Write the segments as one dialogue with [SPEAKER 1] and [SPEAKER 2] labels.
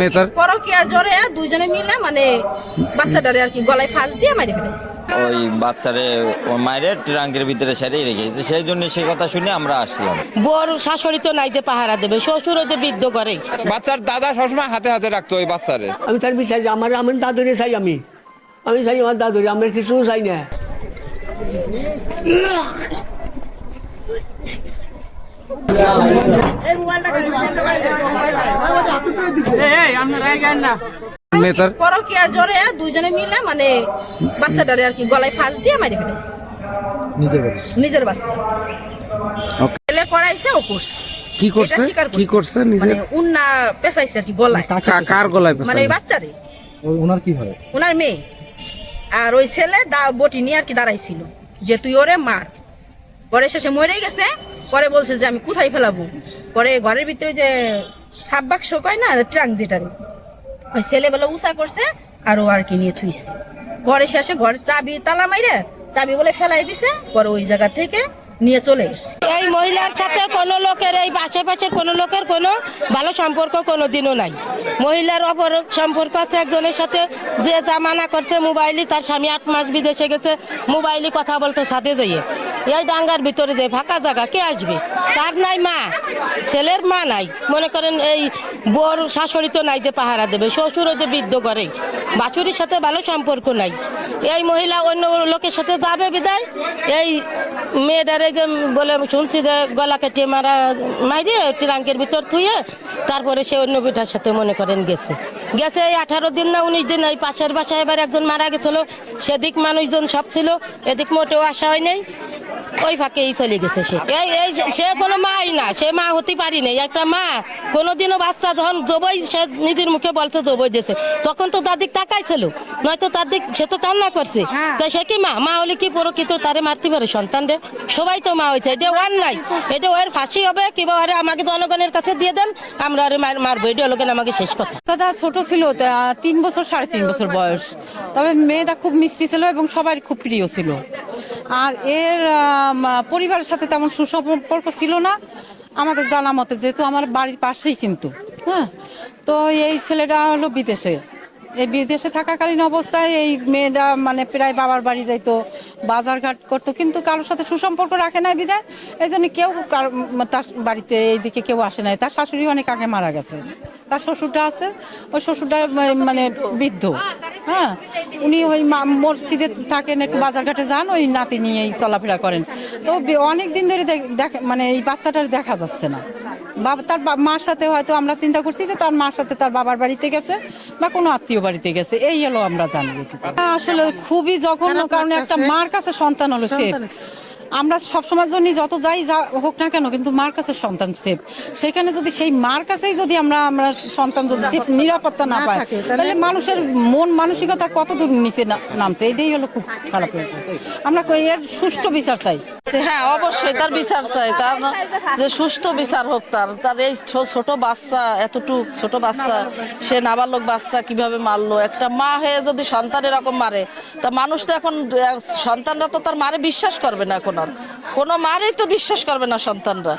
[SPEAKER 1] মেয়েটার
[SPEAKER 2] পরকীয়ার জোরে দুইজনে মিলে মানে বাচ্চাটারে আর কি গলায় ফাঁস দিয়ে মারি ফেলেছে।
[SPEAKER 3] ওই বাচ্চারে মায়ের ট্রাঙ্কের ভিতরে সারিয়ে রেখেছে, সেই জন্য সেই কথা শুনে আমরা আসলাম।
[SPEAKER 4] বড় শাশুড়ি তো নাইতে পাহারা দেবে, শ্বশুর হইতে বিদ্ধ করে।
[SPEAKER 5] বাচ্চার দাদা সবসময় হাতে হাতে রাখতো ওই বাচ্চারে।
[SPEAKER 6] আমি তার বিচার আমার আমার দাদুরে চাই, আমি চাই আমার দাদুরে, আমার কিছু চাই না।
[SPEAKER 1] মেয়েটার
[SPEAKER 2] পরকীয়ার জোরে দুইজনে মিলে মানে বাচ্চাটারে আর কি গলায় ফাঁস দিয়ে মারি ফেলেছে। নিজের বাচ্চা ছেলে করাইছে, ও করছে।
[SPEAKER 1] কি করছে?
[SPEAKER 2] এটা স্বীকার
[SPEAKER 1] কি করছে? নিজে
[SPEAKER 2] মানে উন্না পেঁচাইছে আর কি গলায়।
[SPEAKER 1] কার গলায়
[SPEAKER 2] মানে ওই
[SPEAKER 1] পেঁচাইলো?
[SPEAKER 2] বাচ্চারে,
[SPEAKER 7] ওনার কি হয়?
[SPEAKER 2] ওনার মেয়ে। আর ওই ছেলে বটি নিয়ে আর কি দাঁড়াইছিল যে তুই ওরে মার। পরে শেষে মরে গেছে। পরে বলছে যে আমি কোথায় ফেলাবো। পরে ঘরের ভিতরে যে সাপ বাক্স কয় না, ট্রাঙ্ক যেটারে, ওই ছেলে বলে উঁচা করছে আর ও আর কি নিয়ে থুইছে। পরে শেষে ঘরের চাবি তালা মাইরে চাবি বলে ফেলাই দিছে। পরে ওই জায়গা থেকে নিয়ে চলে গেছে।
[SPEAKER 4] এই মহিলার সাথে কোনো লোকের, এই আশেপাশের কোনো লোকের কোনো ভালো সম্পর্ক কোনোদিনও নাই। মহিলার অপর সম্পর্ক আছে একজনের সাথে, যে জামানা করছে মোবাইলে। তার স্বামী 8 মাস বিদেশে গেছে, মোবাইলে কথা বলতে সাথে যাইয়ে। এই ডাঙ্গার ভিতরে যে ফাঁকা জায়গা কে আসবে? তার নাই মা, ছেলের মা নাই। মনে করেন এই বড় শাশুড়ি তো নাইতে পাহারা দেবে, শ্বশুর হইতে বিদ্ধ করে। বাছুরির সাথে ভালো সম্পর্ক নাই। এই মহিলা অন্য লোকের সাথে যাবে বিদায়। এই মেয়েটারে যে বলে শুনছি যে গলা কেটে মাইরে ট্রাঙ্কের ভিতর থুয়ে তারপরে সে অন্য বিটার সাথে মনে করেন গেছে এই 18 দিন না 19 দিন। এই পাশের বাসায় এবার একজন মারা গেছিল, সেদিক মানুষজন সব ছিল, এদিক মোটেও আসা হয় নাই। ওই ফাঁকেই চলে গেছে সে। এই সে কোনো মাই না, সে মা হতে পারি নাই। একটা মা কোনোদিনও বাচ্চা যখন জবই, সে নিজের মুখে বলছে জবই দিয়েছে, তখন তো তার দিক তাকাইছিল, নয়তো তার দিক সে তো কান্না করছে। তাই সে কি মা হলে কি প্রকৃত তারে মারতে পারে সন্তান রে? সবাই তো মা হয়েছে, এটা ওয়ার নাই, এটা ওর ফাঁসি হবে কিংবা ওরে আমাকে জনগণের কাছে দিয়ে দেন, আমরা ওরে মারবো, এটা হলো আমাকে শেষ কথা।
[SPEAKER 8] দাদা ছোট ছিল, 3 বছর 3.5 বছর বয়স। তবে মেয়েটা খুব মিষ্টি ছিল এবং সবার খুব প্রিয় ছিল। আর এর পরিবারের সাথে তেমন সুসম্পর্ক ছিল না আমাদের জানা মতে, যেহেতু আমার বাড়ির পাশেই কিন্তু। হ্যাঁ, তো এই ছেলেটা হলো বিদেশে। এই বিদেশে থাকাকালীন অবস্থায় এই মেয়েটা মানে প্রায় বাবার বাড়ি যাইতো, বাজারঘাট করতো, কিন্তু কারোর সাথে সুসম্পর্ক রাখে নাই বিধায় এই জন্য কেউ তার বাড়িতে এইদিকে কেউ আসে নাই। তার শাশুড়ি অনেক আগে মারা গেছে, তার শ্বশুরটা আছে, ওই শ্বশুরটা মানে বৃদ্ধ। হ্যাঁ, উনি ওই মসজিদে থাকেন, একটু বাজারঘাটে যান, ওই নাতি নিয়েই চলাফেরা করেন। তো অনেক দিন ধরে মানে এই বাচ্চাটার দেখা যাচ্ছে না। তার মার সাথে হয়তো আমরা চিন্তা করছি যে তার মার সাথে তার বাবার বাড়িতে গেছে বা কোনো আত্মীয় বাড়িতে গেছে, এই হলো আমরা জানি। আসলে খুবই জঘন্য, কারণ একটা মার কাছে সন্তান হলো সেফ। আমরা সবসময় জন্য যত যাই হোক না কেন, কিন্তু মার কাছে সন্তান সেফ। সেখানে যদি সেই মার কাছেই যদি আমরা সন্তান যদি সেফ নিরাপত্তা না পাই, তাহলে মানুষের মন মানসিকতা কতদূর নিচে নামছে, এটাই হলো খুব খারাপ হয়েছে। আমরা এর সুষ্ঠু বিচার চাই।
[SPEAKER 9] হ্যাঁ, অবশ্যই তার বিচার চাই, তার যে সুষ্ঠু বিচার হোক। তার এই ছোট বাচ্চা, এতটুকু ছোট বাচ্চা, সে নাবালক বাচ্চা কিভাবে মারলো? একটা মা হয়ে যদি সন্তান এরকম মারে, তা মানুষ তো এখন সন্তানরা তো তার মারে বিশ্বাস করবে না। এখন আর কোনো মারই তো বিশ্বাস করবে না সন্তানরা,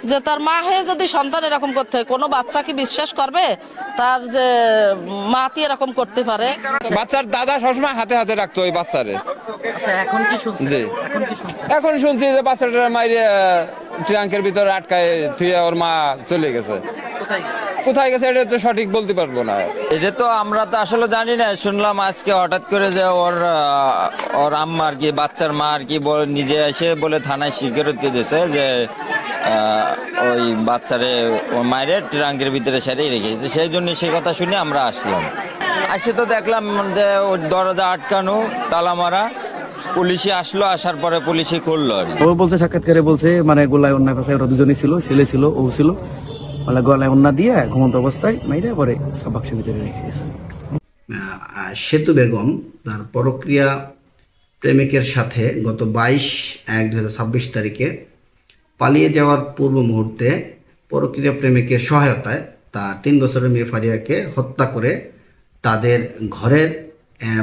[SPEAKER 9] যে তার মা হয়ে যদি সন্তান এরকম করতে হয়। কোনো বাচ্চা কি বিশ্বাস করবে তার যে মাতি এরকম করতে পারে?
[SPEAKER 5] বাচ্চার দাদা সবসময় হাতে হাতে রাখতো ওই বাচ্চারে। জি, এখন শুনছি যে বাচ্চাটা মাইরে ট্রাঙ্কের ভিতরে আটকায় থুয়ে ওর মা চলে গেছে। কোথায় গেছে এটা তো সঠিক বলতে পারবো না।
[SPEAKER 3] এটা তো আমরা তো আসলে জানি না, শুনলাম আজকে হঠাৎ করে যে ওর আম্মা আর কি, বাচ্চার মা আর কি নিজে এসে বলে থানায় স্বীকারোক্তি দিয়েছে যে ওই বাচ্চারে ওর মায়ের ট্রাঙ্কের ভিতরে সারিয়ে রেখেছে, সেই জন্য সেই কথা শুনে আমরা আসলাম। আসে তো দেখলাম যে ওর দরজা আটকানো, তালা মারা। পুলিশে আসলো, আসার পরে পুলিশে করলো আর
[SPEAKER 7] ও বলছে, সাক্ষাৎকারে বলছে মানে গলায় অন্য কাছে ওরা দুজনই ছিল, ছেলে ছিল, ও ছিল, মানে গলায় অন্য দিয়ে ঘুমন্ত অবস্থায় মাইরে পরে সব বাক্সের ভিতরে রেখে গেছে।
[SPEAKER 10] সেতু বেগম তার পরক্রিয়া প্রেমিকের সাথে গত 22/1/2026 তারিখে পালিয়ে যাওয়ার পূর্ব মুহূর্তে পরক্রিয়া প্রেমিকের সহায়তায় তার 3 বছরের মেয়ে ফারিয়াকে হত্যা করে তাদের ঘরের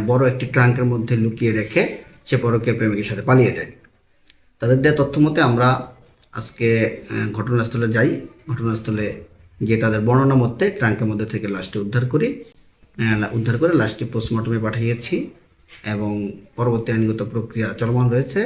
[SPEAKER 10] বড় একটি ট্রাঙ্কের মধ্যে লুকিয়ে রেখে সে পরক্রিয়া প্রেমিকের সাথে পালিয়ে যায়। তাদের দেওয়া তথ্য মতে আমরা আজকে ঘটনাস্থলে যাই। ঘটনাস্থলে গিয়ে তাদের বর্ণনা মতে ট্রাঙ্কের মধ্যে থেকে লাশটি উদ্ধার করে লাশটি পোস্টমর্টমে পাঠিয়েছি এবং পরবর্তী আইনগত প্রক্রিয়া চলমান রয়েছে।